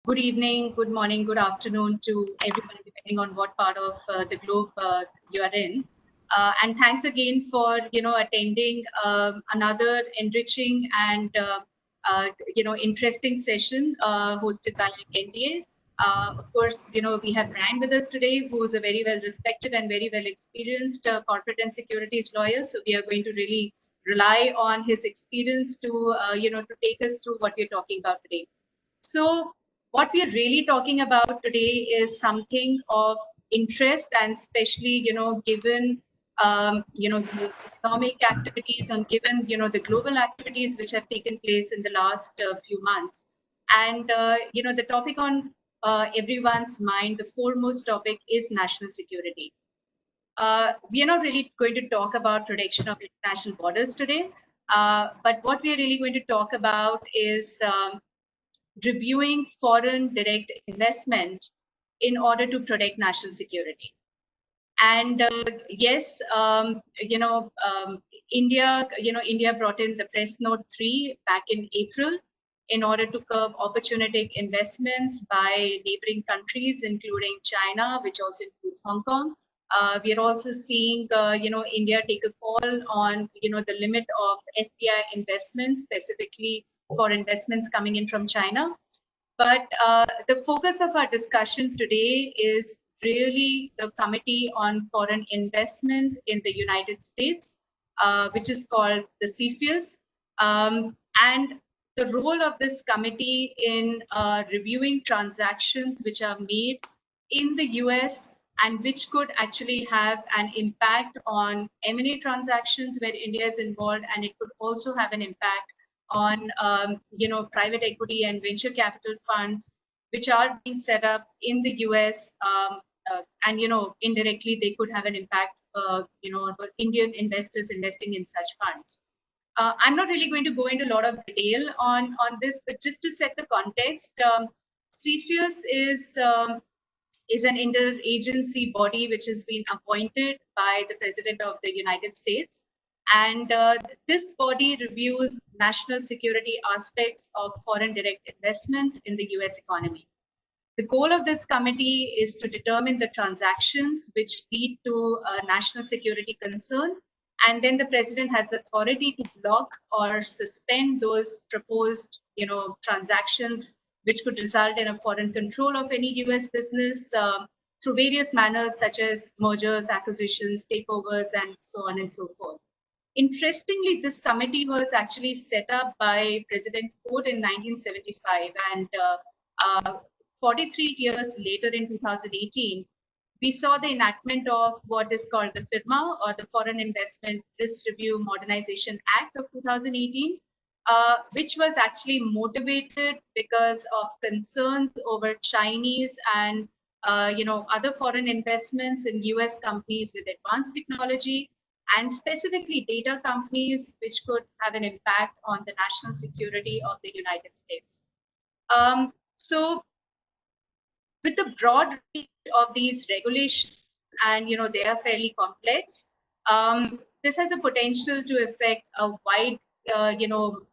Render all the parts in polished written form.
Good evening, good morning, good afternoon to everyone, depending on what part of the globe you are in. And thanks again for attending another enriching and interesting session hosted by NDA. Of course, we have Brian with us today, who is a very well respected and very well experienced corporate and securities lawyer. So we are going to really rely on his experience to to take us through what we're talking about today. So what we are really talking about today is something of interest, and especially, given, the economic activities and given, the global activities which have taken place in the last few months. And, the topic on everyone's mind, the foremost topic is national security. We are not really going to talk about protection of international borders today, but what we are really going to talk about is reviewing foreign direct investment in order to protect national security. And yes, India brought in the Press Note 3 back in April in order to curb opportunistic investments by neighboring countries, including China, which also includes Hong Kong. We are also seeing, India take a call on, the limit of FPI investments, specifically for investments coming in from China. But the focus of our discussion today is really the Committee on Foreign Investment in the United States, which is called the CFIUS. And the role of this committee in reviewing transactions which are made in the US and which could actually have an impact on M&A transactions where India is involved, and it could also have an impact on private equity and venture capital funds which are being set up in the US, and indirectly they could have an impact on Indian investors investing in such funds. I'm not really going to go into a lot of detail on this, but just to set the context, CFIUS is an interagency body which has been appointed by the President of the United States. And this body reviews national security aspects of foreign direct investment in the US economy. The goal of this committee is to determine the transactions which lead to a national security concern, and then the president has the authority to block or suspend those proposed, transactions which could result in a foreign control of any US business through various manners such as mergers, acquisitions, takeovers, and so on and so forth. Interestingly, this committee was actually set up by President Ford in 1975, and 43 years later in 2018, we saw the enactment of what is called the FIRMA, or the Foreign Investment Risk Review Modernization Act of 2018, which was actually motivated because of concerns over Chinese and other foreign investments in US companies with advanced technology, and specifically data companies, which could have an impact on the national security of the United States. So with the broad reach of these regulations, and they are fairly complex, this has a potential to affect a wide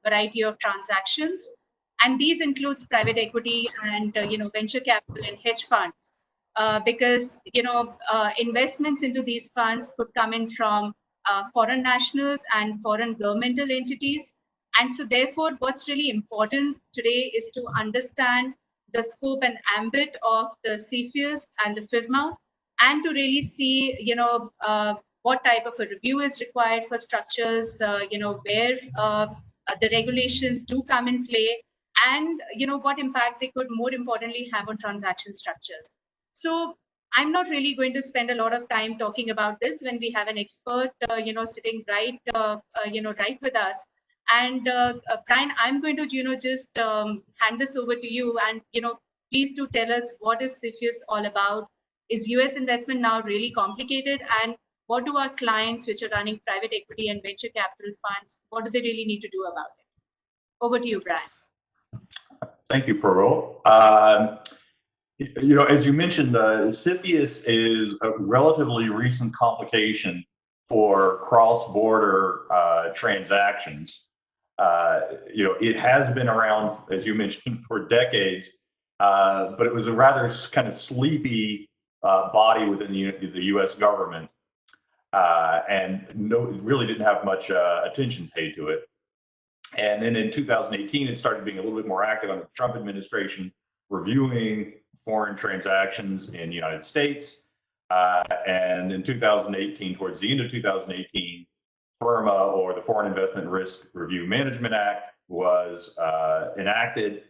variety of transactions, and these includes private equity and venture capital and hedge funds, because investments into these funds could come in from foreign nationals and foreign governmental entities. And so therefore what's really important today is to understand the scope and ambit of the CFIUS and the FIRMA, and to really see, what type of a review is required for structures, where the regulations do come in play, and what impact they could more importantly have on transaction structures. So I'm not really going to spend a lot of time talking about this when we have an expert, sitting right, right with us. And Brian, I'm going to, just hand this over to you, and please do tell us, what is CFIUS all about? Is US investment now really complicated? And what do our clients, which are running private equity and venture capital funds, what do they really need to do about it? Over to you, Brian. Thank you, Parul. As you mentioned, CFIUS is a relatively recent complication for cross-border transactions. It has been around, as you mentioned, for decades, but it was a rather kind of sleepy body within the US government, and really didn't have much attention paid to it. And then in 2018, it started being a little bit more active under the Trump administration, reviewing foreign transactions in the United States. And in 2018, towards the end of 2018, FIRMA, or the Foreign Investment Risk Review Management Act, was enacted,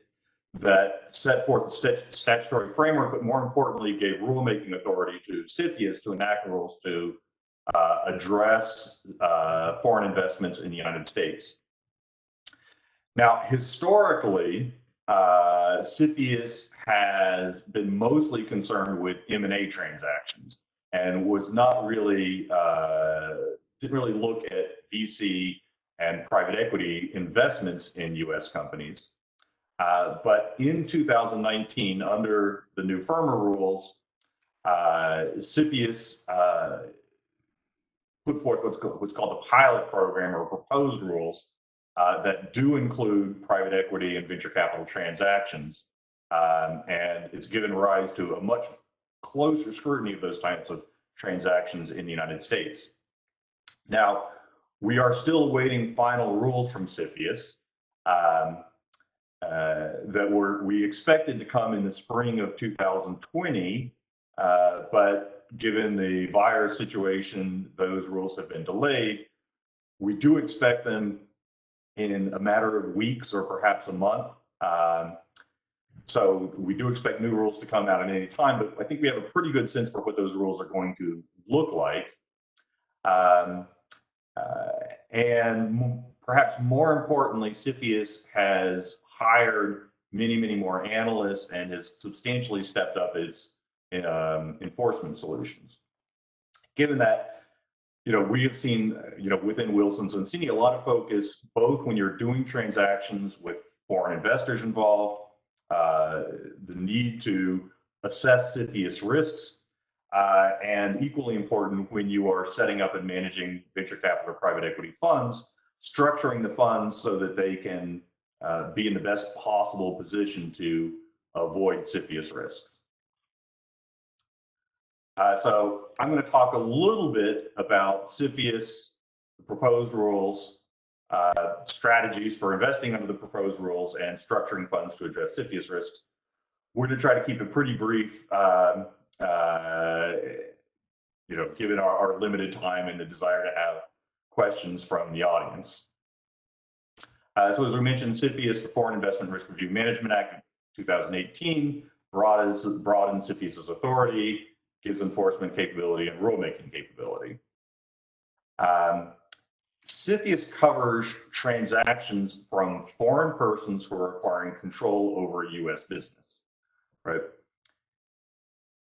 that set forth the statutory framework, but more importantly, gave rulemaking authority to CFIUS to enact rules to address foreign investments in the United States. Now, historically, CFIUS has been mostly concerned with M&A transactions and was not really, didn't really look at VC and private equity investments in US companies. But in 2019, under the new FIRMA rules, CFIUS put forth what's called a pilot program, or proposed rules that do include private equity and venture capital transactions. And it's given rise to a much closer scrutiny of those types of transactions in the United States. Now, we are still awaiting final rules from CFIUS that we expected to come in the spring of 2020, but given the virus situation, those rules have been delayed. We do expect them in a matter of weeks or perhaps a month. So we do expect new rules to come out at any time, but I think we have a pretty good sense for what those rules are going to look like. And perhaps more importantly, CFIUS has hired many, many more analysts and has substantially stepped up its enforcement solutions. Given that, we have seen, within Wilson Sonsini, a lot of focus, both when you're doing transactions with foreign investors involved, the need to assess CFIUS risks, and equally important when you are setting up and managing venture capital or private equity funds, structuring the funds so that they can be in the best possible position to avoid CFIUS risks. So I'm going to talk a little bit about CFIUS, the proposed rules, strategies for investing under the proposed rules, and structuring funds to address CFIUS risks. We're going to try to keep it pretty brief, given our limited time and the desire to have questions from the audience. So as we mentioned, CFIUS, the Foreign Investment Risk Review Management Act of 2018, broadens CFIUS's authority, gives enforcement capability and rulemaking capability. CFIUS covers transactions from foreign persons who are acquiring control over US business, right?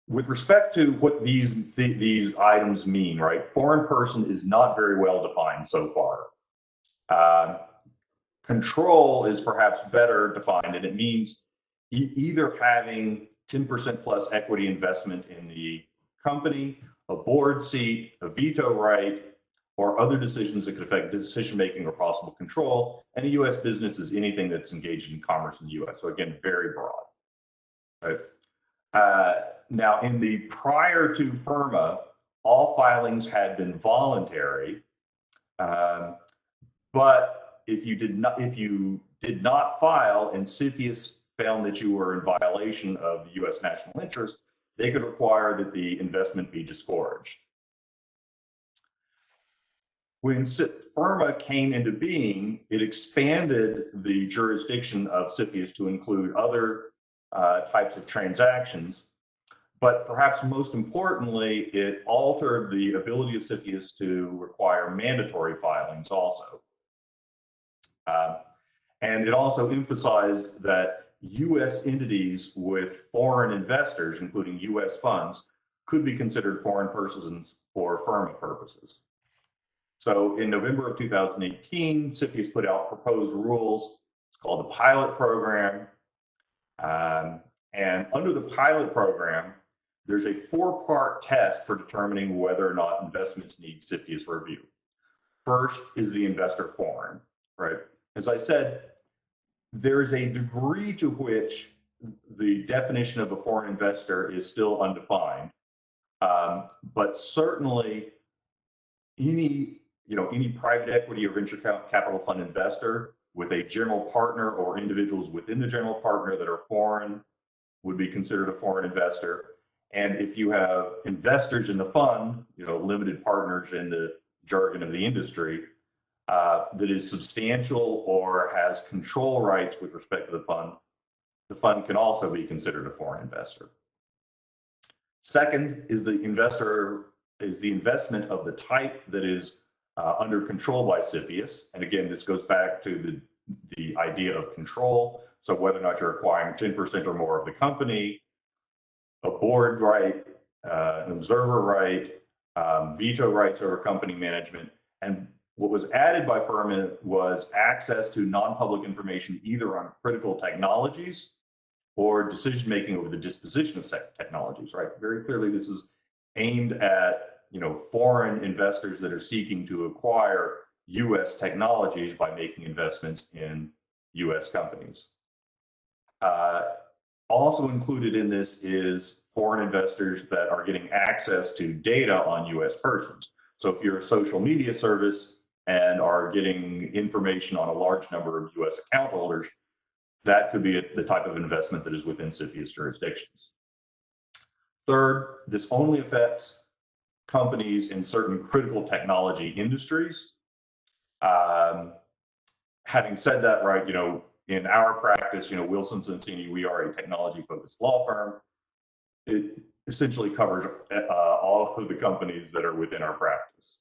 With respect to what these items mean, right? Foreign person is not very well defined so far. Control is perhaps better defined, and it means either having 10% plus equity investment in the company, a board seat, a veto right, or other decisions that could affect decision-making or possible control. And a US business is anything that's engaged in commerce in the US. So again, very broad, right? Now, in the prior to FIRMA, all filings had been voluntary, but if you did not file and CFIUS found that you were in violation of the US national interest, they could require that the investment be disgorged. When FIRMA came into being, it expanded the jurisdiction of CFIUS to include other types of transactions, but perhaps most importantly, it altered the ability of CFIUS to require mandatory filings also. And it also emphasized that US entities with foreign investors, including US funds, could be considered foreign persons for FIRMA purposes. So in November of 2018, CFIUS put out proposed rules. It's called the pilot program. And under the pilot program, there's a 4-part test for determining whether or not investments need CFIUS review. First is the investor foreign, right? As I said, there is a degree to which the definition of a foreign investor is still undefined, but certainly any private equity or venture capital fund investor with a general partner or individuals within the general partner that are foreign would be considered a foreign investor. And if you have investors in the fund, limited partners in the jargon of the industry, that is substantial or has control rights with respect to the fund can also be considered a foreign investor. Second is the investment of the type that is under control by CFIUS. And again, this goes back to the idea of control. So whether or not you're acquiring 10% or more of the company, a board right, an observer right, veto rights over company management. And what was added by Furman was access to non-public information either on critical technologies or decision-making over the disposition of technologies, right? Very clearly, this is aimed at foreign investors that are seeking to acquire US technologies by making investments in US companies. Also included in this is foreign investors that are getting access to data on US persons. So if you're a social media service and are getting information on a large number of US account holders, that could be the type of investment that is within CFIUS jurisdictions. Third, this only affects companies in certain critical technology industries. Having said that, right, in our practice, Wilson Sonsini, we are a technology-focused law firm. It essentially covers all of the companies that are within our practice.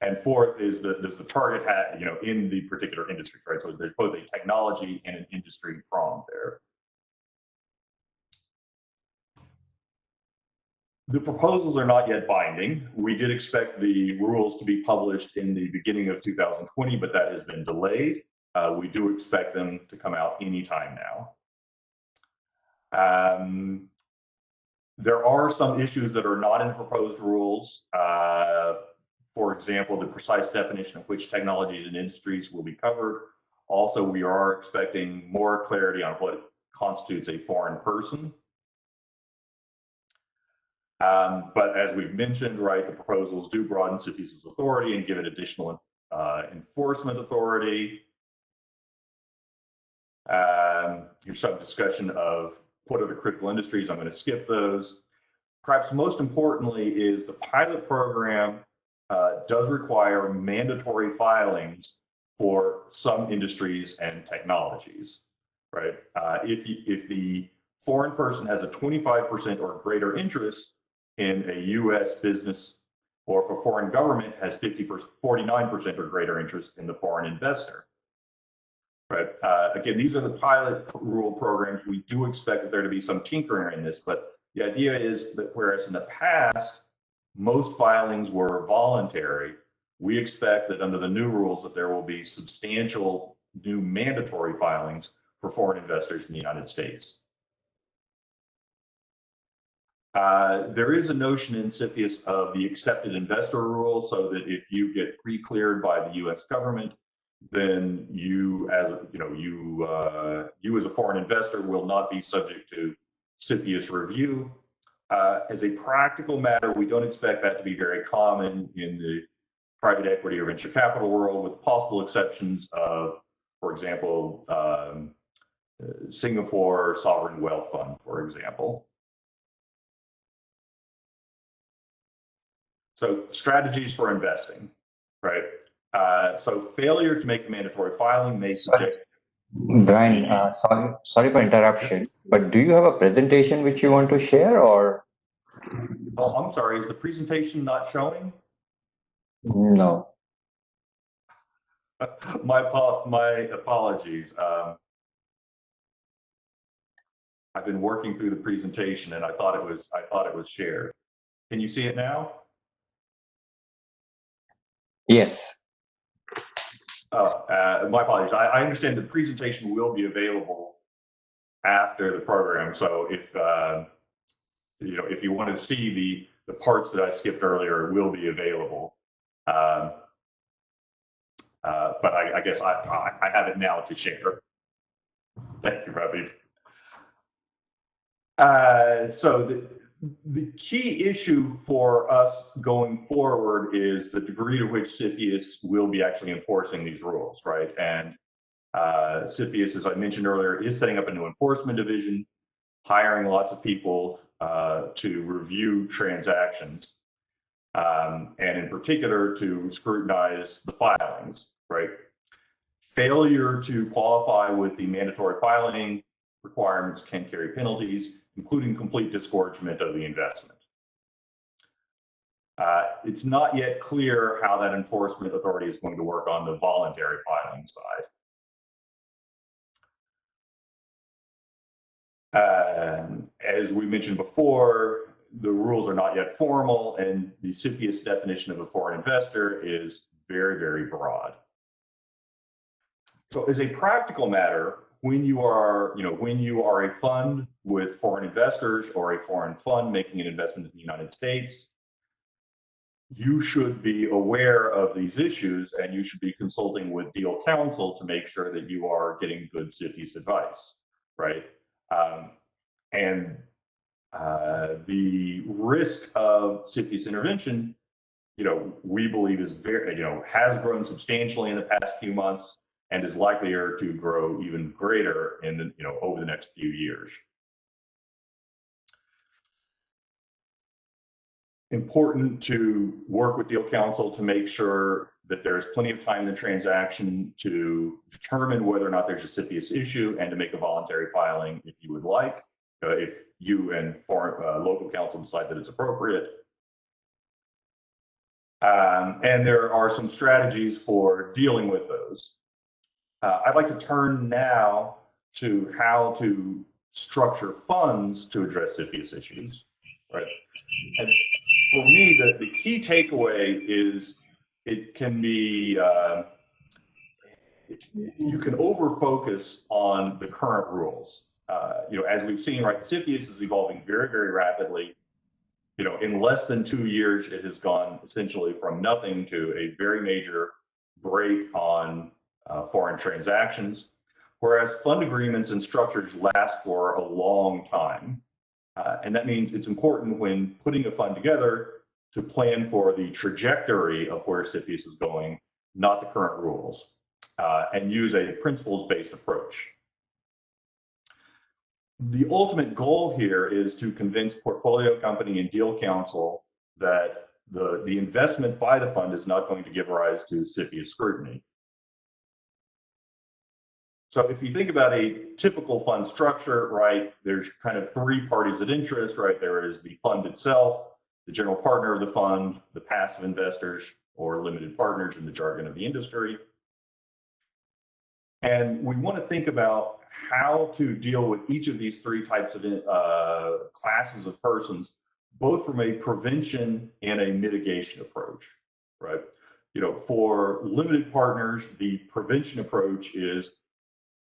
And fourth is does the target have, in the particular industry, right? So there's both a technology and an industry prong there. The proposals are not yet binding. We did expect the rules to be published in the beginning of 2020, but that has been delayed. We do expect them to come out anytime now. There are some issues that are not in the proposed rules. For example, the precise definition of which technologies and industries will be covered. Also, we are expecting more clarity on what constitutes a foreign person. But as we've mentioned, right, the proposals do broaden CFIUS's authority and give it additional enforcement authority. Here's some discussion of what are the critical industries. I'm going to skip those. Perhaps most importantly is the pilot program does require mandatory filings for some industries and technologies, right? If the foreign person has a 25% or greater interest in a US business, or if a foreign government has 49% or greater interest in the foreign investor. Right. Again, these are the pilot rule programs. We do expect there to be some tinkering in this, but the idea is that whereas in the past, most filings were voluntary, we expect that under the new rules that there will be substantial new mandatory filings for foreign investors in the United States. There is a notion in CFIUS of the accepted investor rule, so that if you get pre-cleared by the US government, then you as a foreign investor will not be subject to CFIUS review. As a practical matter, we don't expect that to be very common in the private equity or venture capital world, with possible exceptions of, for example, Singapore Sovereign Wealth Fund, for example. So strategies for investing, right? So failure to make the mandatory filing may suggest. Brian, sorry for interruption, but do you have a presentation which you want to share, or? Oh, I'm sorry, is the presentation not showing? No. My apologies. I've been working through the presentation and I thought it was shared. Can you see it now? Yes. Oh, my apologies. I understand the presentation will be available after the program. So if if you want to see the parts that I skipped earlier, it will be available. But I guess I have it now to share. Thank you, Vaibhav. So the key issue for us going forward is the degree to which CFIUS will be actually enforcing these rules, right? And CFIUS, as I mentioned earlier, is setting up a new enforcement division, hiring lots of people to review transactions, and in particular to scrutinize the filings, right? Failure to qualify with the mandatory filing requirements can carry penalties, including complete disgorgement of the investment. It's not yet clear how that enforcement authority is going to work on the voluntary filing side. As we mentioned before, the rules are not yet formal, and the CFIUS definition of a foreign investor is very, very broad. So as a practical matter, when you are a fund with foreign investors or a foreign fund making an investment in the United States, you should be aware of these issues, and you should be consulting with deal counsel to make sure that you are getting good CFIUS advice, right? The risk of CFIUS intervention, we believe is has grown substantially in the past few months and is likelier to grow even greater in the, over the next few years. Important to work with deal counsel to make sure that there's plenty of time in the transaction to determine whether or not there's a CFIUS issue and to make a voluntary filing if you would like, if you and foreign local counsel decide that it's appropriate. And there are some strategies for dealing with those. I'd like to turn now to how to structure funds to address CFIUS issues, right? And for me, the key takeaway is it can be, you can over-focus on the current rules. As we've seen, right, CFIUS is evolving very, very rapidly. In less than 2 years, it has gone essentially from nothing to a very major break on foreign transactions, whereas fund agreements and structures last for a long time. And that means it's important when putting a fund together to plan for the trajectory of where CFIUS is going, not the current rules, and use a principles-based approach. The ultimate goal here is to convince portfolio company and deal counsel that the investment by the fund is not going to give rise to CFIUS scrutiny. So if you think about a typical fund structure, right, there's kind of 3 parties of interest, right? There is the fund itself, the general partner of the fund, the passive investors or limited partners in the jargon of the industry. And we want to think about how to deal with each of these 3 types of classes of persons, both from a prevention and a mitigation approach, right? For limited partners, the prevention approach is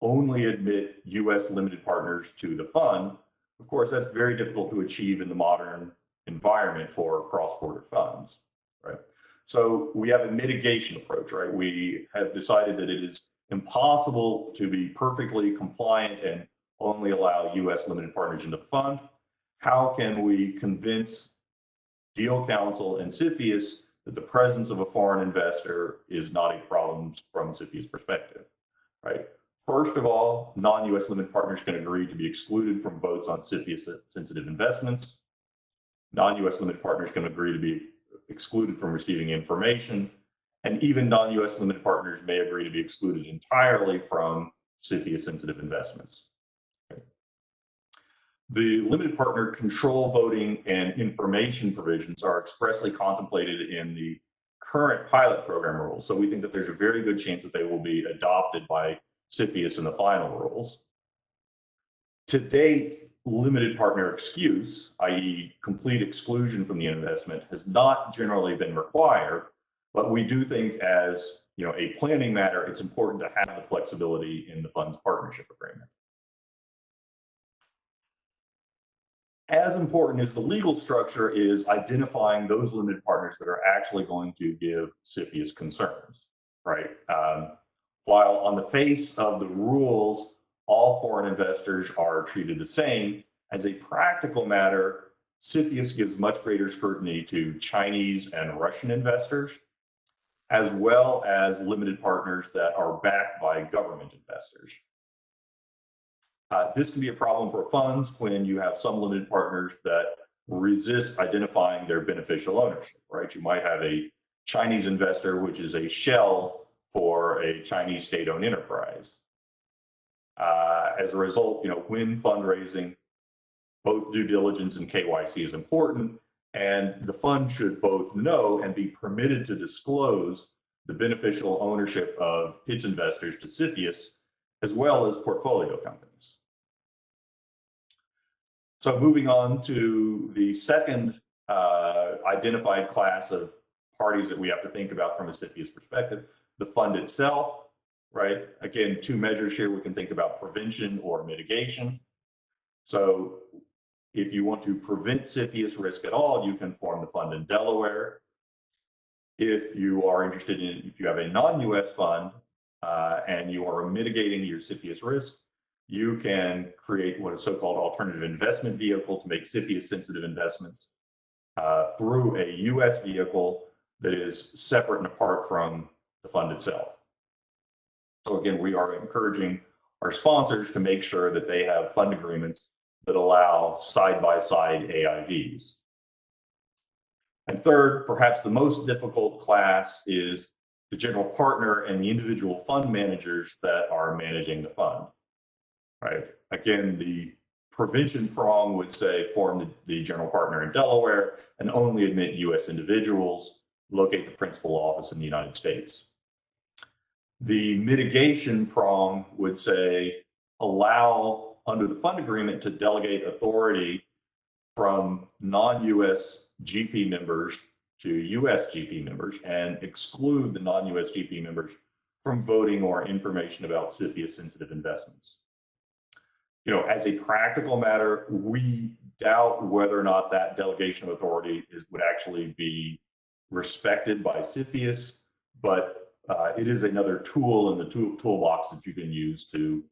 only admit US limited partners to the fund. Of course, that's very difficult to achieve in the modern environment for cross-border funds, right? So we have a mitigation approach, right? We have decided that it is impossible to be perfectly compliant and only allow US limited partners into the fund. How can we convince deal counsel and CFIUS that the presence of a foreign investor is not a problem from CFIUS perspective, right? First of all, non-US limited partners can agree to be excluded from votes on CFIUS sensitive investments. Non-US limited partners can agree to be excluded from receiving information. And even non-US limited partners may agree to be excluded entirely from CFIUS sensitive investments. The limited partner control voting and information provisions are expressly contemplated in the current pilot program rules. So we think that there's a very good chance that they will be adopted by CFIUS in the final rules. To date, limited partner excuse, i.e. complete exclusion from the investment, has not generally been required, but we do think as a planning matter, it's important to have the flexibility in the fund's partnership agreement. As important as the legal structure is identifying those limited partners that are actually going to give CFIUS concerns, right? While on the face of the rules, all foreign investors are treated the same. As a practical matter, CFIUS gives much greater scrutiny to Chinese and Russian investors, as well as limited partners that are backed by government investors. This can be a problem for funds when you have some limited partners that resist identifying their beneficial ownership, right? You might have a Chinese investor, which is a shell for a Chinese state-owned enterprise. As a result, when fundraising, both due diligence and KYC is important, and the fund should both know and be permitted to disclose the beneficial ownership of its investors to CFIUS, as well as portfolio companies. So moving on to the second identified class of parties that we have to think about from a CFIUS perspective, the fund itself, right? Again, two measures here, we can think about prevention or mitigation. So if you want to prevent CFIUS risk at all, you can form the fund in Delaware. If you are interested in, if you have a non-US fund and you are mitigating your CFIUS risk, you can create what is so-called alternative investment vehicle to make CFIUS sensitive investments through a US vehicle that is separate and apart from the fund itself. So again, we are encouraging our sponsors to make sure that they have fund agreements that allow side-by-side AIVs. And third, perhaps the most difficult class is the general partner and the individual fund managers that are managing the fund, right? Again, the prevention prong would say form the general partner in Delaware and only admit US individuals, locate the principal office in the United States. The mitigation prong would say allow under the fund agreement to delegate authority from non-US GP members to US GP members and exclude the non-US GP members from voting or information about CFIUS sensitive investments. As a practical matter, we doubt whether or not that delegation of authority would actually be respected by CFIUS, but it is another tool in the toolbox that you can use to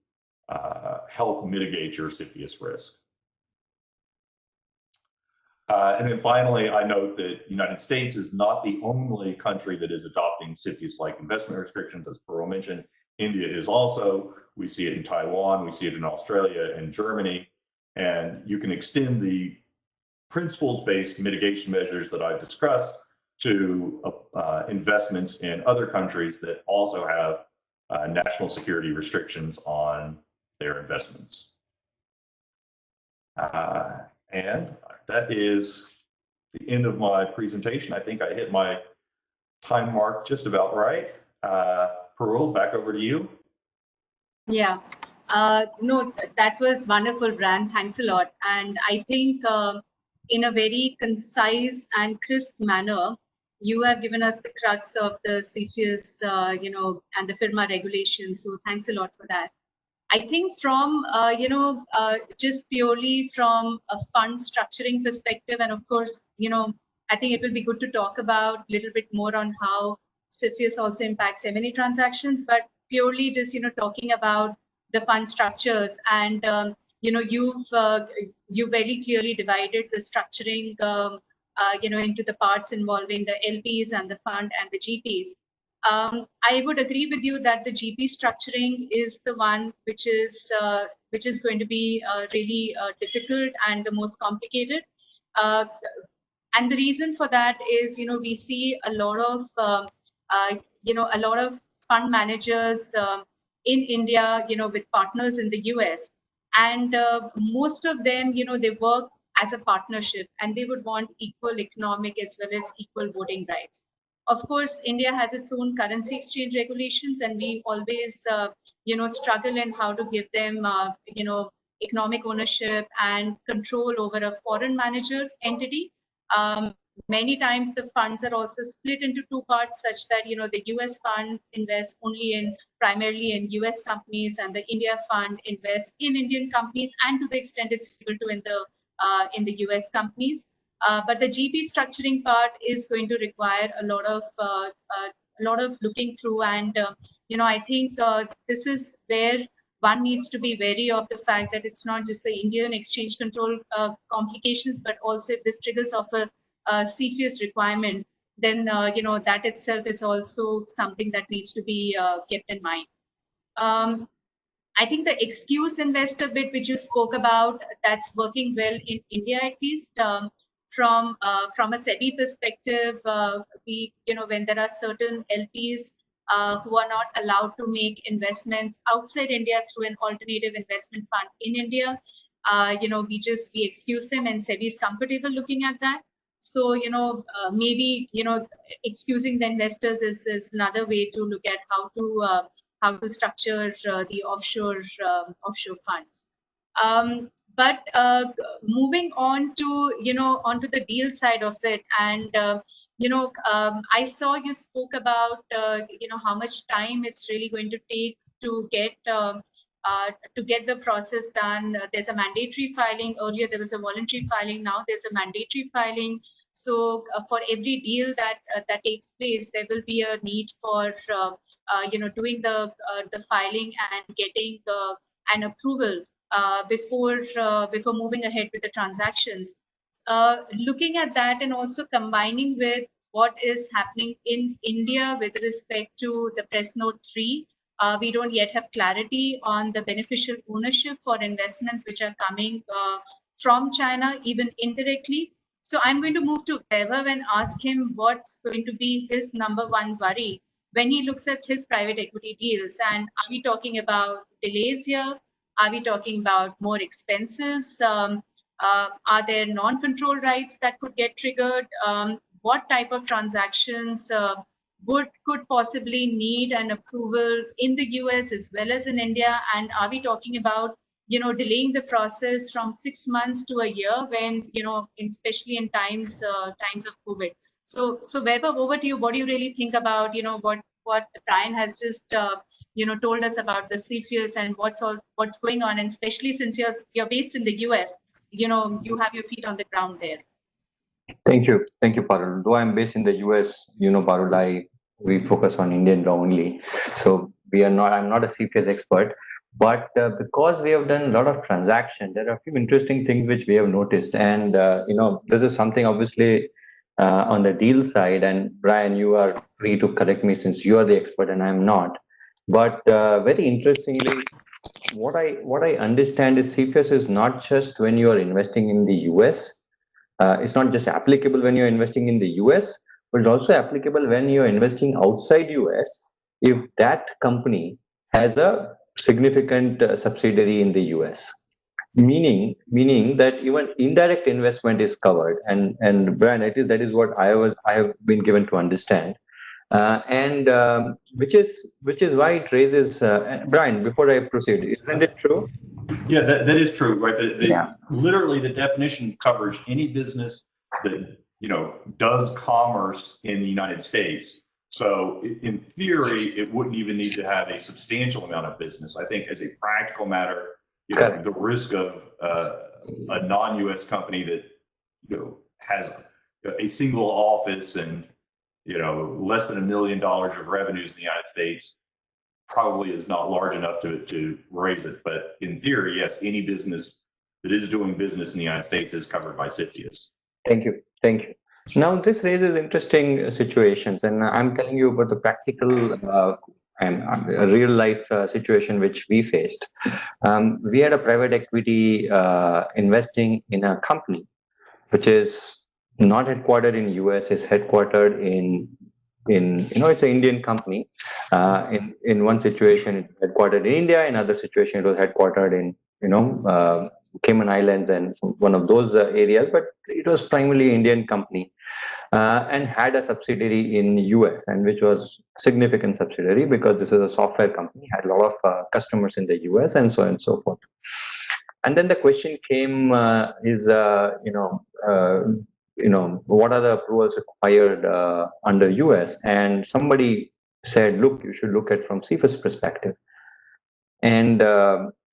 help mitigate your CFIUS risk. And then finally, I note that the United States is not the only country that is adopting CFIUS-like investment restrictions. As Parul mentioned, India is also. We see it in Taiwan, we see it in Australia and Germany, and you can extend the principles-based mitigation measures that I've discussed to investments in other countries that also have national security restrictions on their investments. And that is the end of my presentation. I think I hit my time mark just about right. Parul, back over to you. Yeah, no, that was wonderful, Bran. Thanks a lot. And I think in a very concise and crisp manner, you have given us the crux of the CFIUS, and the FIRMA regulations. So thanks a lot for that. I think from, just purely from a fund structuring perspective, and of course, I think it will be good to talk about a little bit more on how CFIUS also impacts M&A transactions, but purely just, talking about the fund structures. And, you very clearly divided the structuring, into the parts involving the LPs and the fund and the GPs. I would agree with you that the GP structuring is the one which is going to be really difficult and the most complicated. And the reason for that is, we see a lot of fund managers in India, with partners in the US, and most of them, they work as a partnership, and they would want equal economic as well as equal voting rights. Of course, India has its own currency exchange regulations, and we always, struggle in how to give them, economic ownership and control over a foreign manager entity. Many times the funds are also split into two parts, such that the US fund invests only primarily in US companies, and the India fund invests in Indian companies, and to the extent it's able to in the US companies. But the GP structuring part is going to require a lot of looking through, and I think this is where one needs to be wary of the fact that it's not just the Indian exchange control complications, but also if this triggers off a CFIUS requirement, then that itself is also something that needs to be kept in mind. I think the excuse investor bit, which you spoke about, that's working well in India at least. From a SEBI perspective, when there are certain LPs who are not allowed to make investments outside India through an alternative investment fund in India, we excuse them, and SEBI is comfortable looking at that. So maybe excusing the investors is another way to look at how to structure the offshore funds. But moving on to onto the deal side of it, and I saw you spoke about how much time it's really going to take to get the process done. There's a mandatory filing. Earlier there was a voluntary filing. Now there's a mandatory filing. So for every deal that takes place, there will be a need for doing the filing and getting an approval before moving ahead with the transactions. Looking at that and also combining with what is happening in India with respect to the Press Note 3, we don't yet have clarity on the beneficial ownership for investments which are coming from China, even indirectly. So I'm going to move to Vaibhav and ask him what's going to be his number one worry when he looks at his private equity deals. And are we talking about delays here? Are we talking about more expenses? Are there non-control rights that could get triggered? What type of transactions could possibly need an approval in the US as well as in India? And are we talking about delaying the process from 6 months to a year when especially in times of COVID? So Vaibhav, over to you. What do you really think about what Brian has just told us about the CFIUS and what's going on, and especially since you're based in the US, you have your feet on the ground there. Thank you, Parul. Though I'm based in the US, Parul, we focus on Indian law only, so I'm not a CFIUS expert, but because we have done a lot of transactions, there are a few interesting things which we have noticed, and this is something obviously on the deal side, and Brian, you are free to correct me since you are the expert and I'm not. But very interestingly, what I understand is CFIUS is not just when you are investing in the US. It's not just applicable when you're investing in the US, but it's also applicable when you're investing outside US if that company has a significant subsidiary in the US. Meaning that even indirect investment is covered, and Brian, that is what I have been given to understand, and which is why it raises. Brian, before I proceed, isn't it true? Yeah, that is true, right? Yeah. Literally, the definition covers any business that does commerce in the United States. So in theory, it wouldn't even need to have a substantial amount of business. I think as a practical matter, the risk of a non-U.S. company that has a single office and less than $1 million of revenues in the United States probably is not large enough to raise it. But in theory, yes, any business that is doing business in the United States is covered by CFIUS. Thank you. Now, this raises interesting situations, and I'm telling you about the practical and a real life situation which we faced. We had a private equity investing in a company which is not headquartered in US, is headquartered in it's an Indian company. In one situation, it's headquartered in India. In another situation, it was headquartered in Cayman Islands and one of those areas. But it was primarily Indian company and had a subsidiary in US, and which was significant subsidiary because this is a software company, had a lot of customers in the US, and so on and so forth. And then the question came: what are the approvals required under US? And somebody said, look, you should look at from CFIUS perspective. And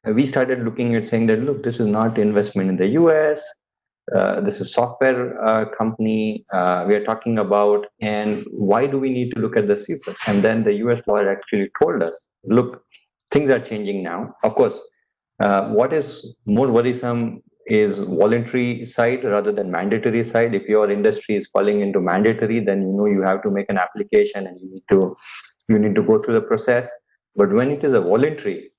we started looking at saying that, look, this is not investment in the US. This is software company we are talking about. And why do we need to look at the CFIUS? And then the US lawyer actually told us, look, things are changing now. Of course, what is more worrisome is voluntary side rather than mandatory side. If your industry is falling into mandatory, then you have to make an application and you need to go through the process. But when it is a voluntary,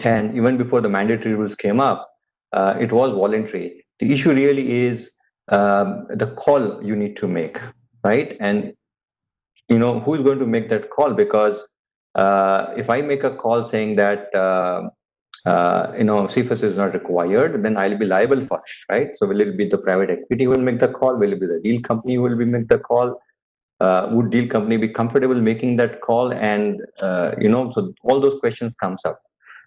and even before the mandatory rules came up, it was voluntary. The issue really is the call you need to make, right? And who's going to make that call? Because if I make a call saying that CFIUS is not required, then I'll be liable for it, right? So will it be the private equity who will make the call? Will it be the deal company who will make the call? Would deal company be comfortable making that call? And so all those questions comes up.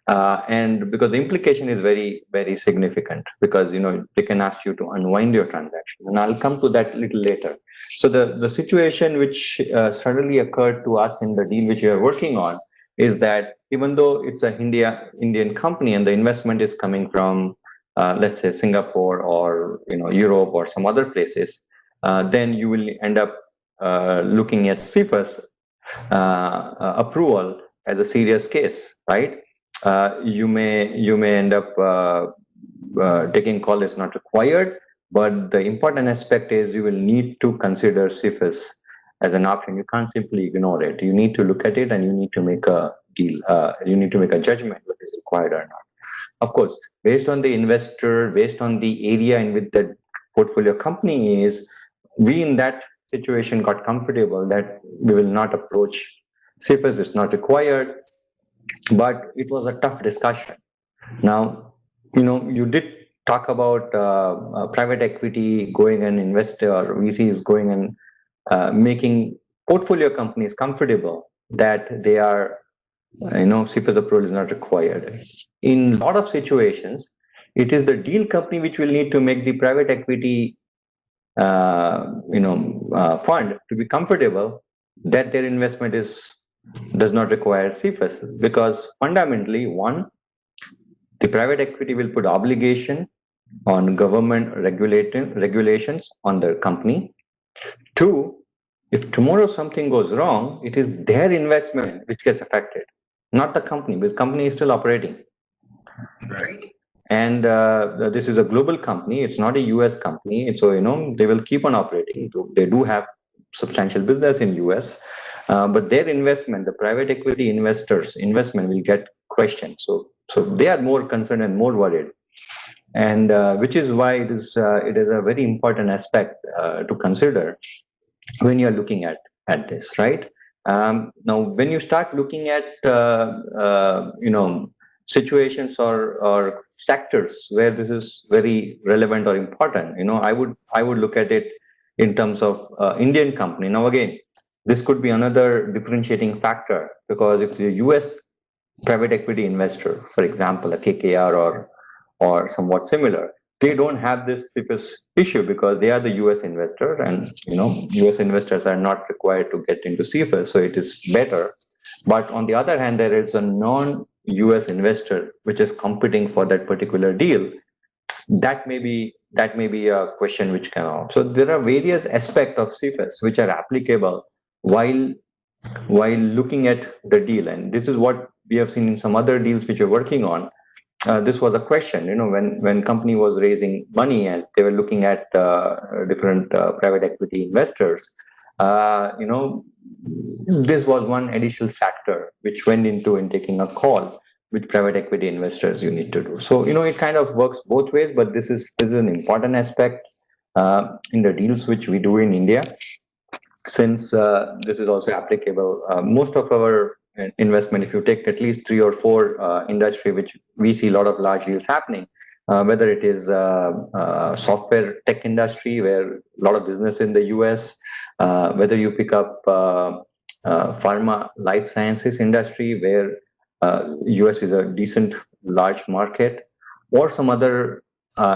And because the implication is very, very significant, because they can ask you to unwind your transaction, and I'll come to that a little later. So the situation which suddenly occurred to us in the deal which we are working on is that even though it's a Indian company and the investment is coming from let's say Singapore or Europe or some other places, then you will end up looking at CFIUS approval as a serious case, right? You may end up taking call is not required, but the important aspect is you will need to consider CFIUS as an option. You can't simply ignore it. You need to look at it and you need to make a deal. You need to make a judgment whether it's required or not. Of course, based on the investor, based on the area in which the portfolio company is, we in that situation got comfortable that we will not approach CFIUS is not required. But it was a tough discussion. Now, you did talk about private equity going and investor or VCs going and making portfolio companies comfortable that they are, CFIUS approval is not required. In a lot of situations, it is the deal company which will need to make the private equity, fund to be comfortable that their investment does not require CFIUS, because fundamentally, one, the private equity will put obligation on government regulations on their company. Two, if tomorrow something goes wrong, it is their investment which gets affected, not the company, because company is still operating. Right. And this is a global company. It's not a US company. So, they will keep on operating. They do have substantial business in US, but their investment, the private equity investors' investment will get questioned. So they are more concerned and more worried. And which is why it is a very important aspect to consider when you're looking at this, right? Now, when you start looking at, situations or sectors where this is very relevant or important, I would look at it in terms of Indian company. Now, again, this could be another differentiating factor, because if the US private equity investor, for example, a KKR or somewhat similar, they don't have this CFIUS issue because they are the US investor, and US investors are not required to get into CFIUS, so it is better. But on the other hand, there is a non-US investor which is competing for that particular deal. That may be a question which can come. So there are various aspects of CFIUS which are applicable while looking at the deal, and this is what we have seen in some other deals which we're working on. This was a question, when company was raising money and they were looking at different private equity investors. This was one additional factor which went into in taking a call with private equity investors you need to do. So it kind of works both ways, but this is an important aspect in the deals which we do in India, since this is also applicable. Most of our investment, if you take at least 3 or 4 industry which we see a lot of large deals happening, whether it is software tech industry where a lot of business in the US, whether you pick up pharma life sciences industry where US is a decent large market, or some other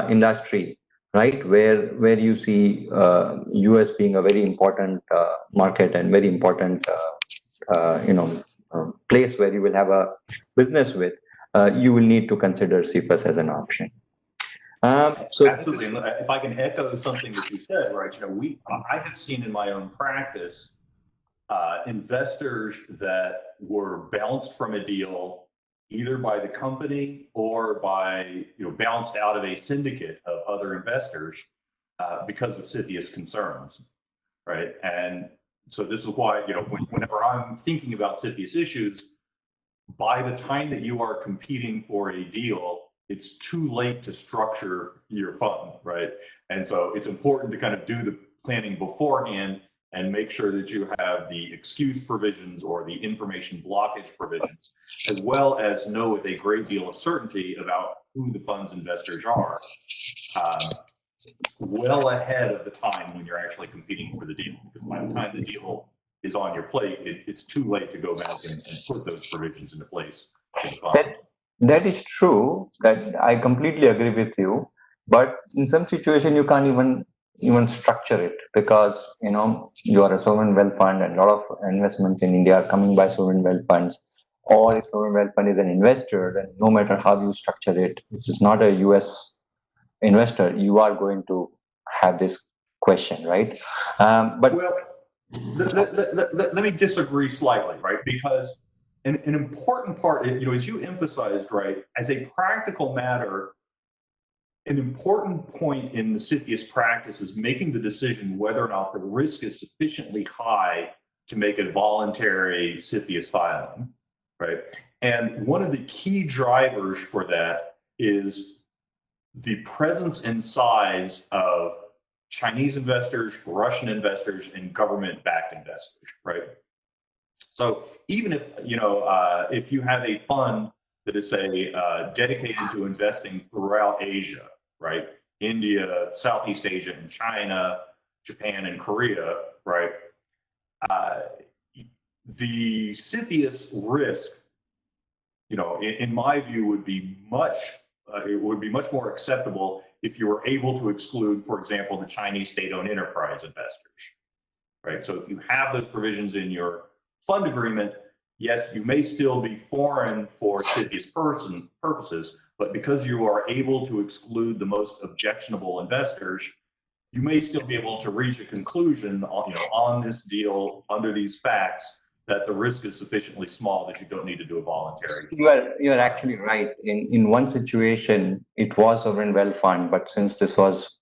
industry, right, where you see US being a very important market and very important place where you will have a business with, you will need to consider CFIUS as an option. So absolutely, and if I can echo something that you said, right? I have seen in my own practice investors that were bounced from a deal either by the company or by, bounced out of a syndicate of other investors because of CFIUS concerns, right? And so this is why, whenever I'm thinking about CFIUS issues, by the time that you are competing for a deal, it's too late to structure your fund, right? And so it's important to kind of do the planning beforehand and make sure that you have the excuse provisions or the information blockage provisions, as well as know with a great deal of certainty about who the fund's investors are, well ahead of the time when you're actually competing for the deal. Because by the time the deal is on your plate, it's too late to go back and put those provisions into place for the fund. That is true. That I completely agree with you. But in some situation, you can't even structure it, because you are a sovereign wealth fund, and a lot of investments in India are coming by sovereign wealth funds. Or if sovereign wealth fund is an investor, then no matter how you structure it, if it's not a US investor, you are going to have this question, right? But well, let me disagree slightly, right? Because an important part, as you emphasized, right, as a practical matter, an important point in the CFIUS practice is making the decision whether or not the risk is sufficiently high to make a voluntary CFIUS filing, right? And one of the key drivers for that is the presence and size of Chinese investors, Russian investors, and government-backed investors, right? So even if if you have a fund that is, say, dedicated to investing throughout Asia, right? India, Southeast Asia, and China, Japan, and Korea, right? The CFIUS risk, in my view, would be much more acceptable if you were able to exclude, for example, the Chinese state-owned enterprise investors, right? So if you have those provisions in your fund agreement, yes, you may still be foreign for CFIUS purposes, but because you are able to exclude the most objectionable investors, you may still be able to reach a conclusion on this deal under these facts that the risk is sufficiently small that you don't need to do a voluntary. You are actually right. In one situation, it was sovereign wealth fund, but since this was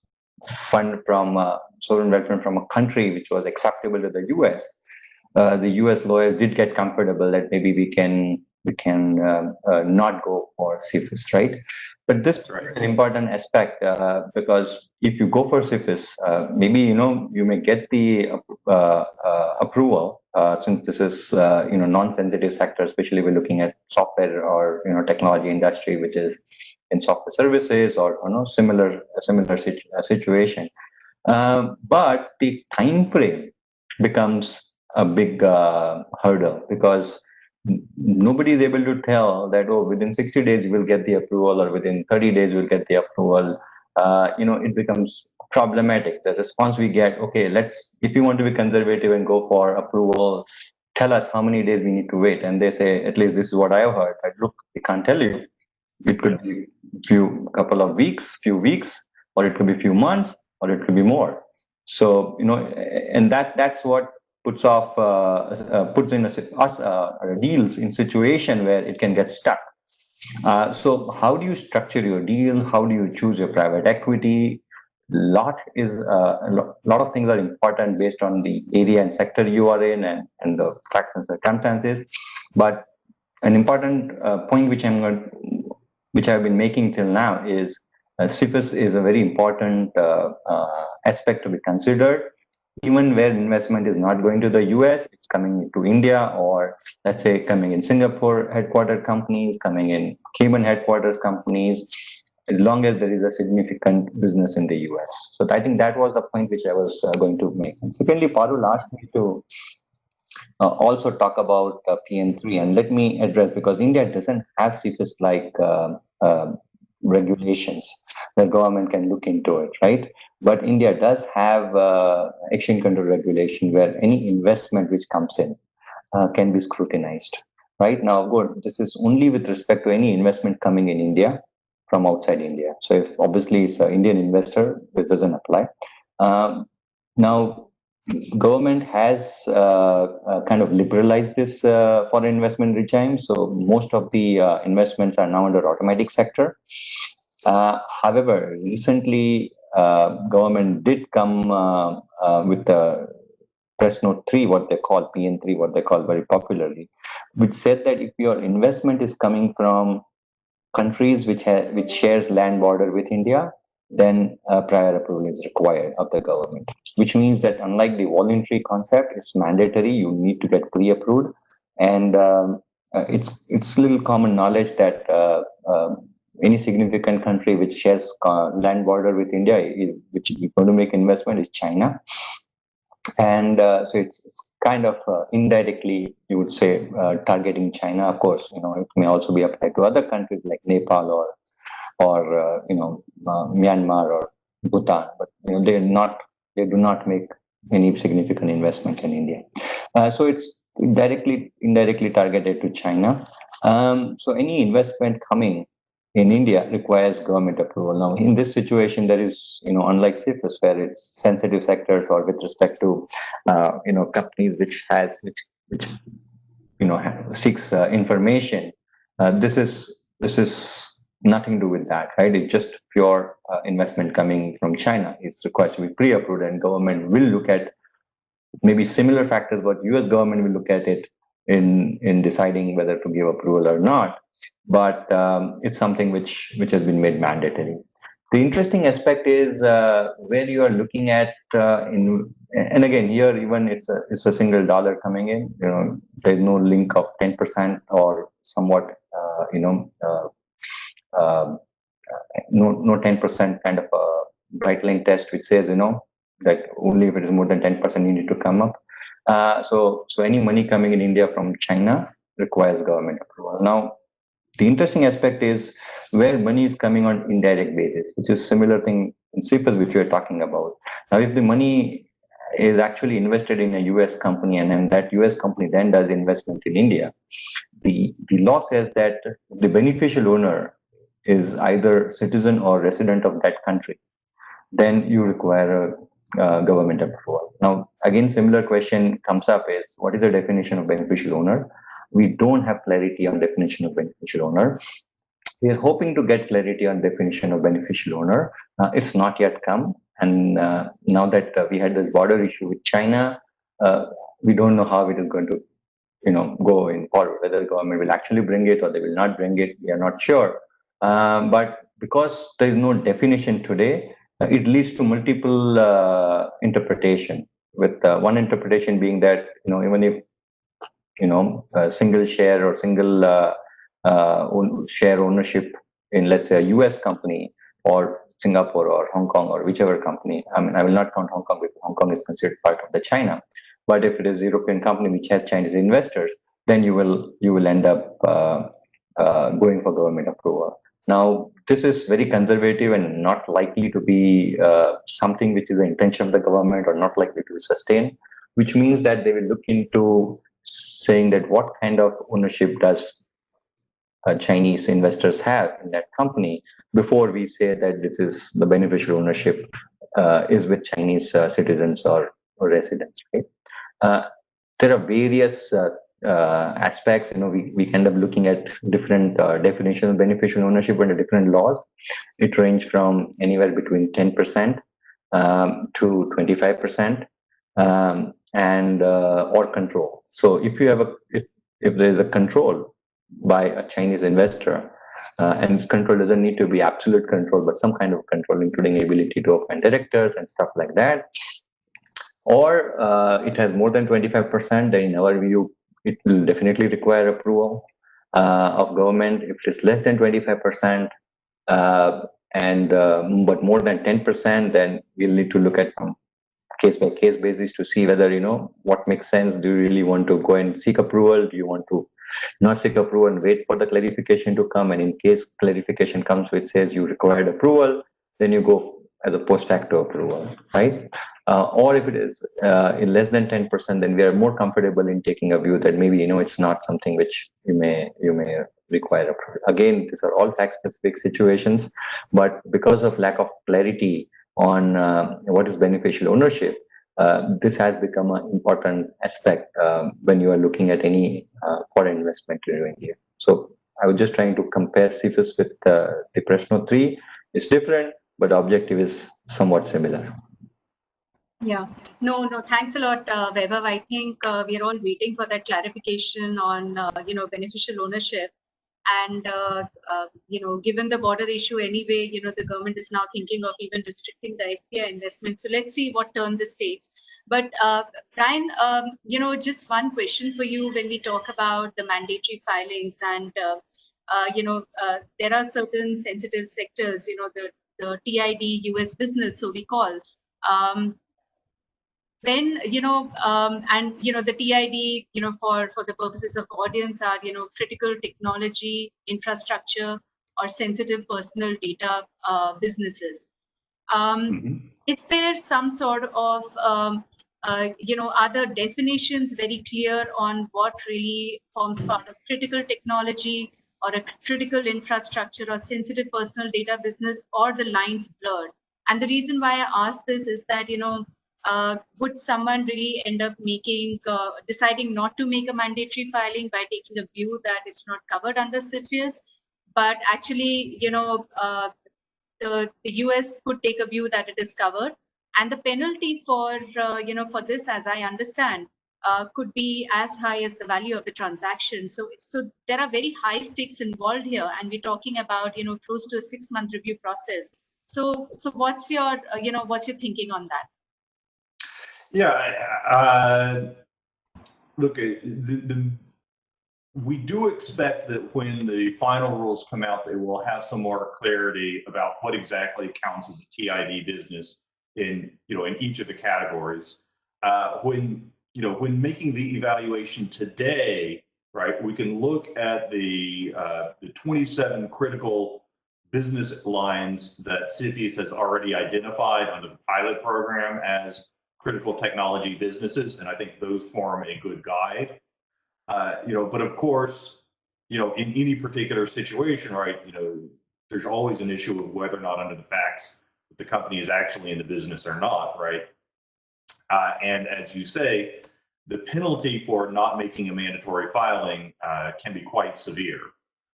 fund from sovereign wealth fund from a country which was acceptable to the US lawyers did get comfortable that maybe we can not go for CFIUS, right? But this is an important aspect because if you go for CFIUS, maybe you may get the approval since this is non-sensitive sector, especially we're looking at software or technology industry, which is in software services or similar situation. But the time frame becomes a big hurdle, because nobody is able to tell that, oh, within 60 days you will get the approval, or within 30 days you will get the approval. It becomes problematic. The response we get, okay, if you want to be conservative and go for approval, tell us how many days we need to wait. And they say, at least this is what I have heard. But look, we can't tell you. It could be couple of weeks, few weeks, or it could be few months, or it could be more. So and that's what puts in us deals in situation where it can get stuck. So how do you structure your deal? How do you choose your private equity? A lot of things are important based on the area and sector you are in, and the facts and circumstances. But an important point which I've been making till now is CFIUS is a very important aspect to be considered. Even where investment is not going to the US, it's coming to India, or let's say coming in Singapore headquartered companies, coming in Cayman headquarters companies, as long as there is a significant business in the US. So I think that was the point which I was going to make. And secondly, Parul asked me to also talk about PN3, and let me address, because India doesn't have CFIUS like regulations. The government can look into it, right? But India does have exchange control regulation where any investment which comes in can be scrutinized. Right now, good. This is only with respect to any investment coming in India from outside India. So if obviously it's an Indian investor, this doesn't apply. Now, government has kind of liberalized this foreign investment regime. So most of the investments are now under automatic sector. However, recently government did come with the press note 3, what they call PN3, what they call very popularly, which said that if your investment is coming from countries which shares land border with India, then prior approval is required of the government. Which means that unlike the voluntary concept, it's mandatory. You need to get pre-approved, and it's little common knowledge that any significant country which shares land border with India, which is going to make investment, is China. And so it's kind of indirectly, you would say, targeting China. Of course, it may also be applied to other countries like Nepal or Myanmar or Bhutan, but they do not make any significant investments in India. So it's indirectly targeted to China. So any investment coming in India requires government approval. Now, in this situation, there is, unlike CFIUS, where it's sensitive sectors or with respect to, companies which seeks information. This is nothing to do with that, right? It's just pure investment coming from China. It's required to be pre-approved, and government will look at maybe similar factors, but US government will look at it in deciding whether to give approval or not. But it's something which has been made mandatory. The interesting aspect is where you are looking at and again here even it's a single dollar coming in. There's no link of 10% or somewhat no 10% kind of a bright line test which says that only if it is more than 10% you need to come up. So any money coming in India from China requires government approval. Now, the interesting aspect is where money is coming on indirect basis, which is similar thing in CFIUS which we are talking about. Now, if the money is actually invested in a US company and then that US company then does investment in India, the law says that the beneficial owner is either citizen or resident of that country, then you require a government approval. Now, again, similar question comes up is what is the definition of beneficial owner? We don't have clarity on definition of beneficial owner. We are hoping to get clarity on definition of beneficial owner. It's not yet come. And now that we had this border issue with China, we don't know how it is going to go in forward, whether the government will actually bring it or they will not bring it. We are not sure. But because there is no definition today, it leads to multiple interpretation, with one interpretation being that even if single share or single share ownership in, let's say, a US company or Singapore or Hong Kong or whichever company, I mean, I will not count Hong Kong because Hong Kong is considered part of the China, but if it is a European company which has Chinese investors, then you will end up going for government approval. Now, this is very conservative and not likely to be something which is the intention of the government or not likely to sustain, which means that they will look into saying that what kind of ownership does Chinese investors have in that company before we say that this is the beneficial ownership is with Chinese citizens or residents. Right? There are various aspects. We end up looking at different definitions of beneficial ownership under different laws. It ranges from anywhere between 10% to 25%. And or control. So if you have if there is a control by a Chinese investor, and this control doesn't need to be absolute control, but some kind of control, including ability to appoint directors and stuff like that, or it has more than 25%, then in our view, it will definitely require approval of government. If it is less than 25%, but more than 10%, then we'll need to look at case-by-case basis to see whether what makes sense. Do you really want to go and seek approval? Do you want to not seek approval and wait for the clarification to come? And in case clarification comes which says you required approval, then you go as a post facto approval, right? Or if it is in less than 10%, then we are more comfortable in taking a view that maybe it's not something which you may require approval. Again, these are all tax-specific situations, but because of lack of clarity on what is beneficial ownership, this has become an important aspect when you are looking at any foreign investment into India. So I was just trying to compare CFIUS with the Pressnote 3. It's different, but the objective is somewhat similar. Yeah, no, thanks a lot, Vaibhav. I think we're all waiting for that clarification on, beneficial ownership. And, given the border issue anyway, the government is now thinking of even restricting the FPI investment. So let's see what turn this takes. But Brian, just one question for you when we talk about the mandatory filings and, there are certain sensitive sectors, the TID US business, so we call. When the TID for the purposes of audience are critical technology infrastructure or sensitive personal data businesses. Is there some sort of other definitions very clear on what really forms part of critical technology or a critical infrastructure or sensitive personal data business, or the lines blurred? And the reason why I ask this is that would someone really end up deciding not to make a mandatory filing by taking a view that it's not covered under CFIUS, but actually the US could take a view that it is covered, and the penalty for for this, as I understand, could be as high as the value of the transaction. So there are very high stakes involved here, and we're talking about close to a 6-month review process. So what's your what's your thinking on that? Yeah, look, we do expect that when the final rules come out, they will have some more clarity about what exactly counts as a TID business in each of the categories. When making the evaluation today, right, we can look at the 27 critical business lines that CFIUS has already identified under the pilot program as critical technology businesses, and I think those form a good guide. But of course, in any particular situation, right, there's always an issue of whether or not under the facts the company is actually in the business or not, right? And as you say, the penalty for not making a mandatory filing can be quite severe.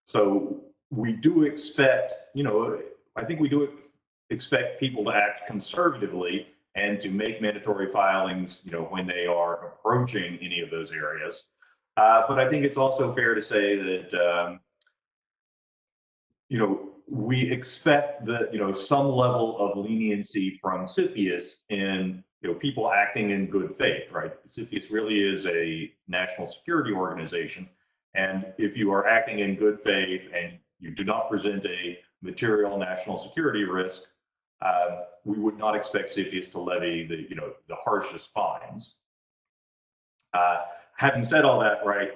So we do expect, I think we do expect people to act conservatively and to make mandatory filings, when they are approaching any of those areas. But I think it's also fair to say that, we expect that, some level of leniency from CFIUS in, people acting in good faith, right? CFIUS really is a national security organization. And if you are acting in good faith and you do not present a material national security risk, we would not expect CFIUS to levy the harshest fines. Having said all that, right,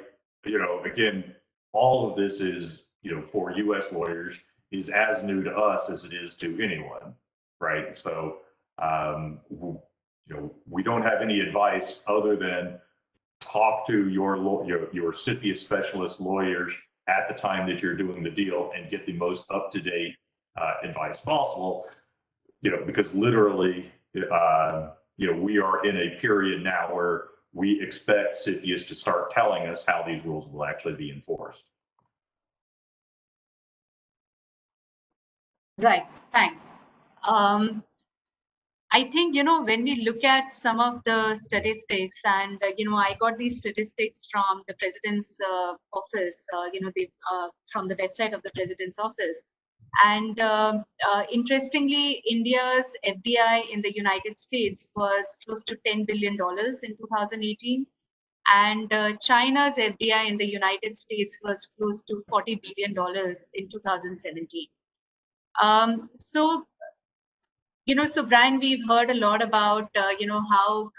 again, all of this is, for US lawyers is as new to us as it is to anyone, right? So, we don't have any advice other than talk to your CFIUS specialist lawyers at the time that you're doing the deal and get the most up-to-date advice possible, because literally, we are in a period now where we expect CFIUS to start telling us how these rules will actually be enforced. Right, thanks. I think, when we look at some of the statistics, and, I got these statistics from the president's office, from the website of the president's office. And interestingly, India's FDI in the United States was close to $10 billion in 2018. And China's FDI in the United States was close to $40 billion in 2017. So Brian, we've heard a lot about, how,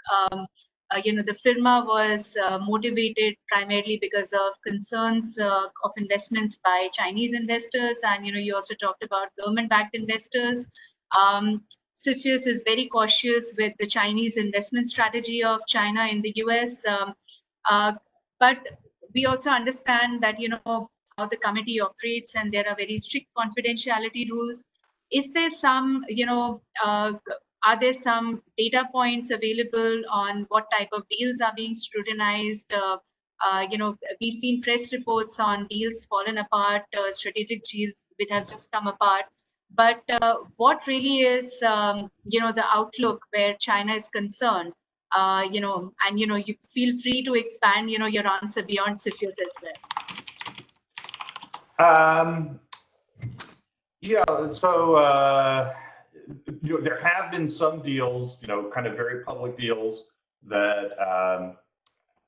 the firma was motivated primarily because of concerns of investments by Chinese investors. And, you also talked about government-backed investors. CFIUS is very cautious with the Chinese investment strategy of China in the US. But we also understand that, how the committee operates, and there are very strict confidentiality rules. Is there some, Are there some data points available on what type of deals are being scrutinized? We've seen press reports on deals fallen apart, strategic deals which have just come apart. But what really is, the outlook where China is concerned? You feel free to expand, your answer beyond CFIUS as well. Yeah, so there have been some deals, kind of very public deals that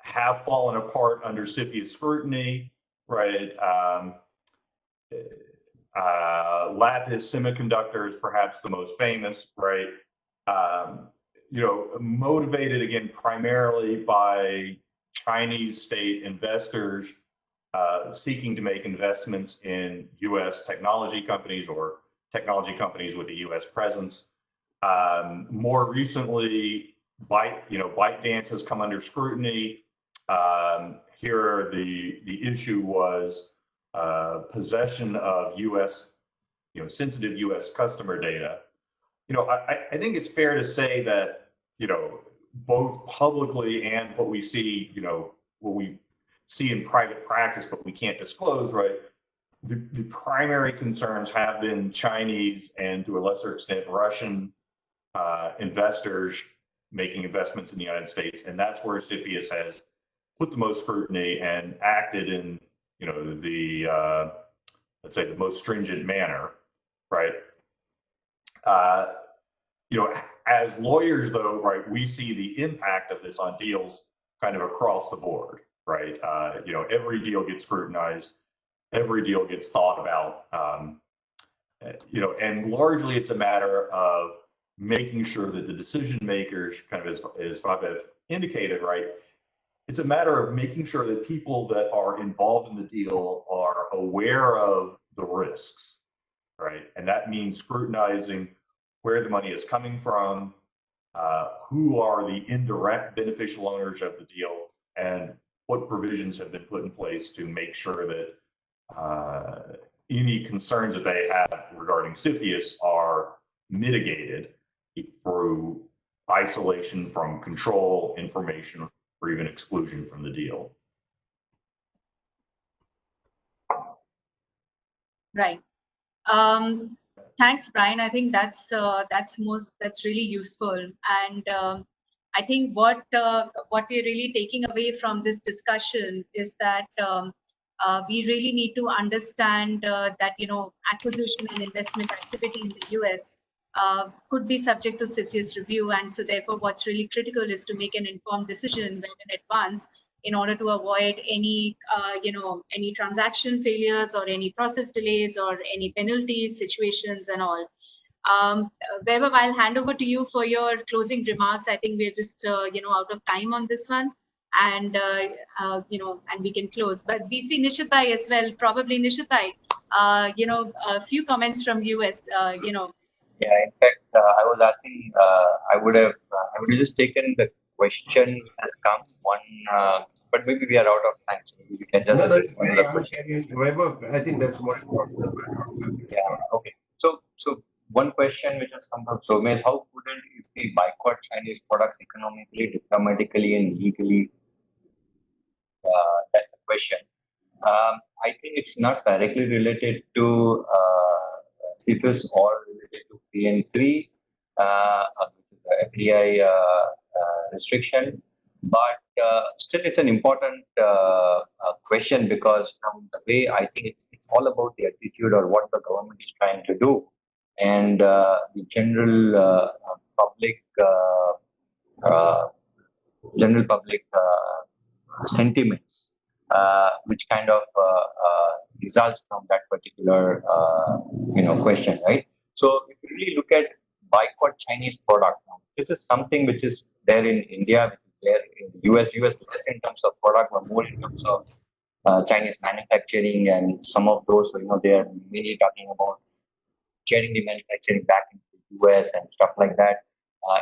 have fallen apart under CFIUS scrutiny, right? Lattice Semiconductor is perhaps the most famous, right? Motivated again primarily by Chinese state investors seeking to make investments in US technology companies or technology companies with a US presence. More recently, ByteDance has come under scrutiny. Here, the issue was possession of US, sensitive US customer data. I think it's fair to say that, both publicly and what we see, what we see in private practice, but we can't disclose, right? The primary concerns have been Chinese and to a lesser extent Russian investors making investments in the United States, and that's where CFIUS has put the most scrutiny and acted in, the let's say the most stringent manner, right? As lawyers, though, right, we see the impact of this on deals kind of across the board, right? Every deal gets scrutinized, every deal gets thought about, and largely it's a matter of making sure that the decision makers, kind of as Vaibhav indicated, right, it's a matter of making sure that people that are involved in the deal are aware of the risks, right? And that means scrutinizing where the money is coming from, who are the indirect beneficial owners of the deal, and what provisions have been put in place to make sure that any concerns that they have regarding CFIUS are mitigated through isolation from control, information, or even exclusion from the deal. Right. Thanks, Brian. I think that's really useful, and I think what we're really taking away from this discussion is that we really need to understand that acquisition and investment activity in the US could be subject to CFIUS review, and so therefore what's really critical is to make an informed decision well in advance in order to avoid any any transaction failures or any process delays or any penalties situations and all. Vaibhav, I'll hand over to you for your closing remarks. I think we're just out of time on this one, and and we can close. But we see Nishith Bhai as well. Probably Nishith Bhai, a few comments from you as Yeah, in fact, I was asking. I would have just taken the question which has come one, but maybe we are out of time, so maybe we can just respond to the question. I think that's more important. Yeah. Okay. So one question which has come from Somesh: how prudent is the boycott Chinese products economically, diplomatically, and legally? That's the question. I think it's not directly related to CFIUS or related to PN3, which is the FDI restriction, but still it's an important question, because from the way I think it's all about the attitude or what the government is trying to do, and the general public sentiments, which kind of results from that particular question, right? So if you really look at boycott Chinese product, this is something which is there in India, which is there in the US less in terms of product, but more in terms of Chinese manufacturing, and some of those, they are mainly talking about getting the manufacturing back into the US and stuff like that.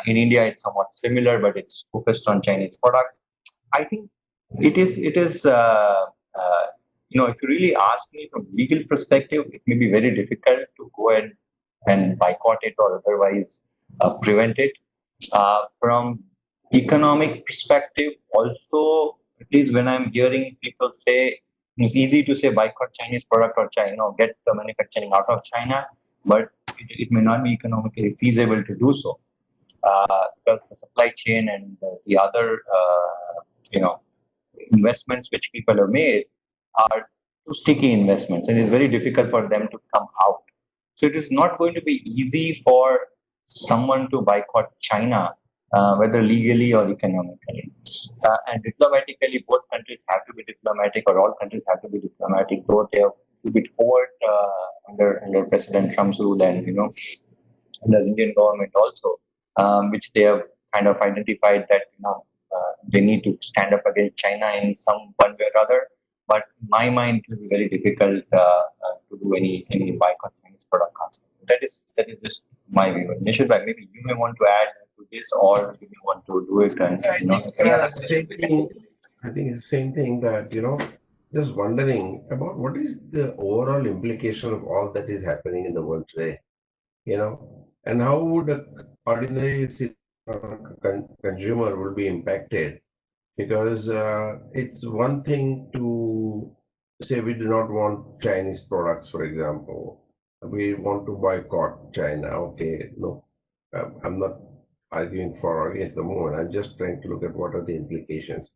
In India, it's somewhat similar, but it's focused on Chinese products. I think it is if you really ask me from legal perspective, it may be very difficult to go and boycott it or otherwise prevent it. From economic perspective, also, at least when I'm hearing people say it's easy to say boycott Chinese product or China, get the manufacturing out of China, but it may not be economically feasible to do so because the supply chain and the other, you know, investments which people have made are too sticky investments, and it's very difficult for them to come out. So it is not going to be easy for someone to boycott China, whether legally or economically. And diplomatically, both countries have to be diplomatic, or all countries have to be diplomatic, though they have to be forward under President Trump's rule, and the Indian government also, which they have kind of identified that they need to stand up against China in some one way or other. But in my mind, it will be very difficult to do any boycott Chinese product concept. That is just my view. Nishith, maybe you may want to add to this, or you may want to do it. And I think same thing. I think it's the same thing that just wondering about what is the overall implication of all that is happening in the world today. And how would a ordinary consumer will be impacted? Because it's one thing to say we do not want Chinese products, for example. We want to boycott China. Okay, no, I'm not arguing for or against the moment. I'm just trying to look at what are the implications.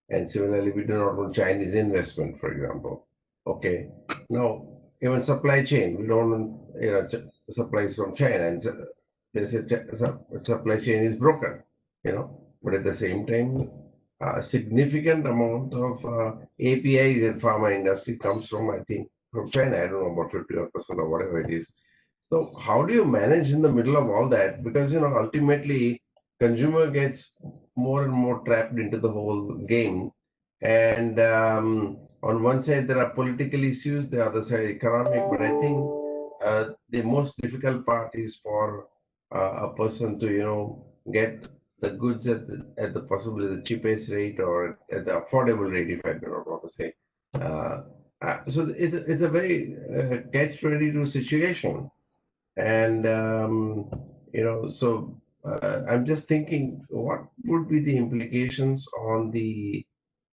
And similarly, we do not want Chinese investment, for example. Okay, no, even supply chain, we don't want supplies from China, and they say supply chain is broken. But at the same time, a significant amount of APIs in pharma industry comes from, I think, from China. I don't know, about 51% or whatever it is. So how do you manage in the middle of all that? Because ultimately, consumer gets more and more trapped into the whole game. And on one side there are political issues, the other side economic. But I think the most difficult part is for a person to get the goods at the possibly the cheapest rate, or at the affordable rate, if I do not want to say. So it's a very catch-22 situation. And so I'm just thinking, what would be the implications on the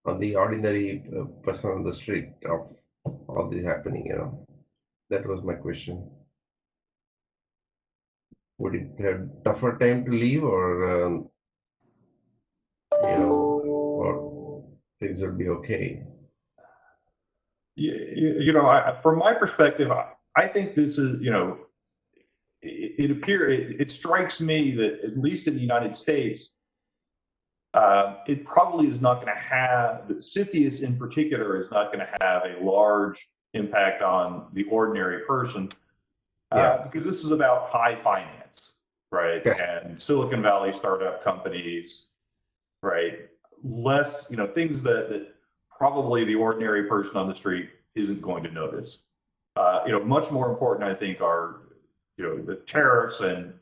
ordinary person on the street of all this happening? That was my question. Would it have tougher time to leave, or or things would be okay? From my perspective, I think this is, it strikes me that at least in the United States, it probably is not going to have, the CFIUS in particular is not going to have a large impact on the ordinary person, because this is about high finance, right? Yeah. And Silicon Valley startup companies, right? Less, things that probably the ordinary person on the street isn't going to notice. Much more important, I think, are the tariffs and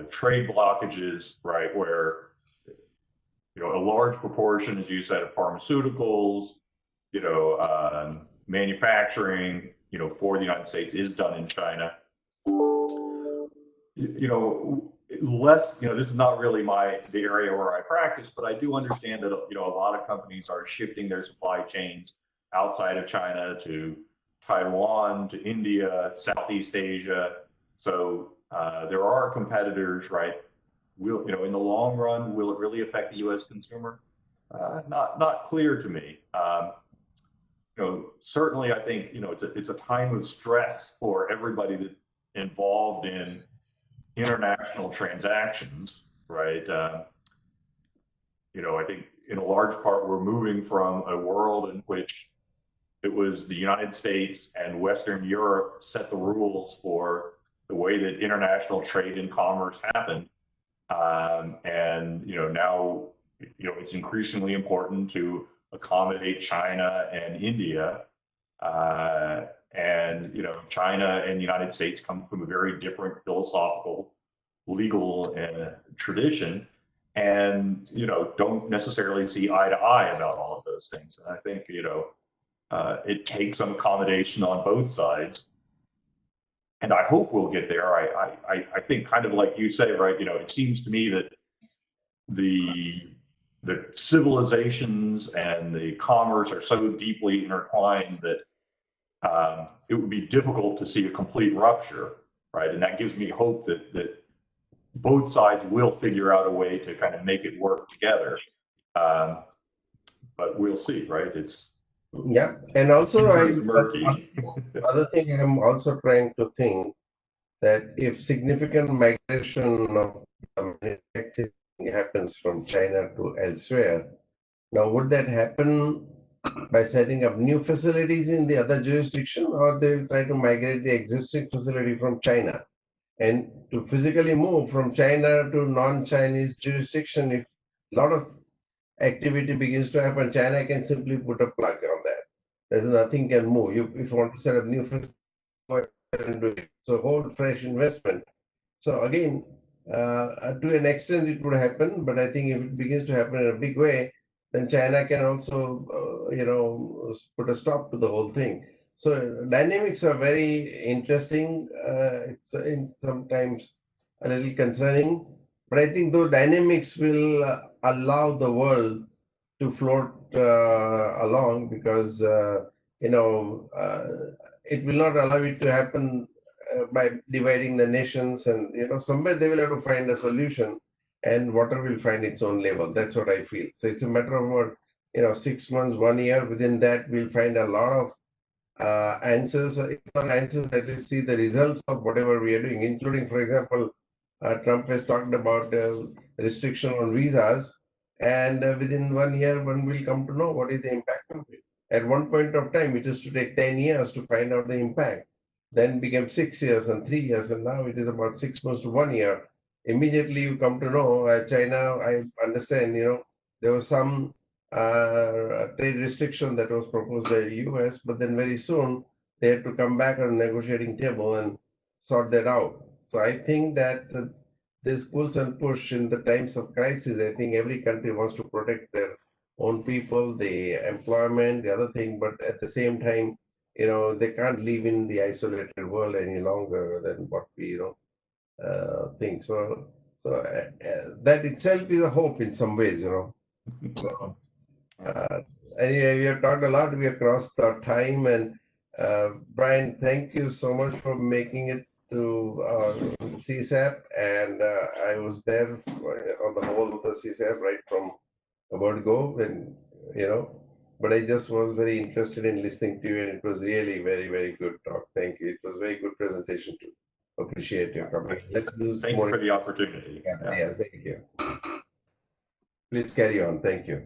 trade blockages, right? Where a large proportion, as you said, of pharmaceuticals, manufacturing, for the United States is done in China. Less, this is not really the area where I practice, but I do understand that, a lot of companies are shifting their supply chains outside of China to Taiwan, to India, Southeast Asia. So there are competitors, right? In the long run, will it really affect the U.S. consumer? Not clear to me. Certainly, I think it's a time of stress for everybody that's involved in international transactions, right? I think in a large part we're moving from a world in which it was the United States and Western Europe set the rules for the way that international trade and commerce happened, and now it's increasingly important to accommodate China and India. And China and the United States come from a very different philosophical, legal tradition, and don't necessarily see eye to eye about all of those things. And I think it takes some accommodation on both sides. and I hope we'll get there. I think kind of like you say, right? You know, it seems to me that the civilizations and the commerce are so deeply intertwined that it would be difficult to see a complete rupture, right? And that gives me hope that both sides will figure out a way to kind of make it work together. But we'll see, right? It's yeah, and also murky. other thing I'm also trying to think that if significant migration of manufacturing happens from China to elsewhere, now would that happen by setting up new facilities in the other jurisdiction, or they will try to migrate the existing facility from China? And to physically move from China to non-Chinese jurisdiction, if a lot of activity begins to happen, China can simply put a plug on that. There's nothing can move. If you want to set up new facility, and do it. So whole fresh investment. So again, to an extent it would happen, but I think if it begins to happen in a big way, then China can also, put a stop to the whole thing. So dynamics are very interesting. It's sometimes a little concerning, but I think those dynamics will allow the world to float along, because it will not allow it to happen by dividing the nations, and somewhere they will have to find a solution, and water will find its own level. That's what I feel. So it's a matter of about 6 months, 1 year. Within that, we'll find a lot of answers. If not answers, let us see the results of whatever we are doing, including, for example, Trump has talked about restriction on visas, and within 1 year, one will come to know what is the impact of it. At one point of time, it used to take 10 years to find out the impact. Then became 6 years and 3 years, and now it is about 6 months to 1 year. Immediately you come to know China, I understand, there was some trade restriction that was proposed by the US, but then very soon they had to come back on a negotiating table and sort that out. So I think that this pulls and push in the times of crisis. I think every country wants to protect their own people, the employment, the other thing, but at the same time, they can't live in the isolated world any longer than what we, think. So that itself is a hope in some ways, So, anyway, we have talked a lot. We have crossed our time, and Brian, thank you so much for making it to cCep, and I was there on the whole of the cCep right from a word ago, and but I just was very interested in listening to you, and it was really very, very good talk. Thank you. It was a very good presentation too. Appreciate your coming. Let's do Thank you for the opportunity. Yeah, thank you. Please carry on. Thank you.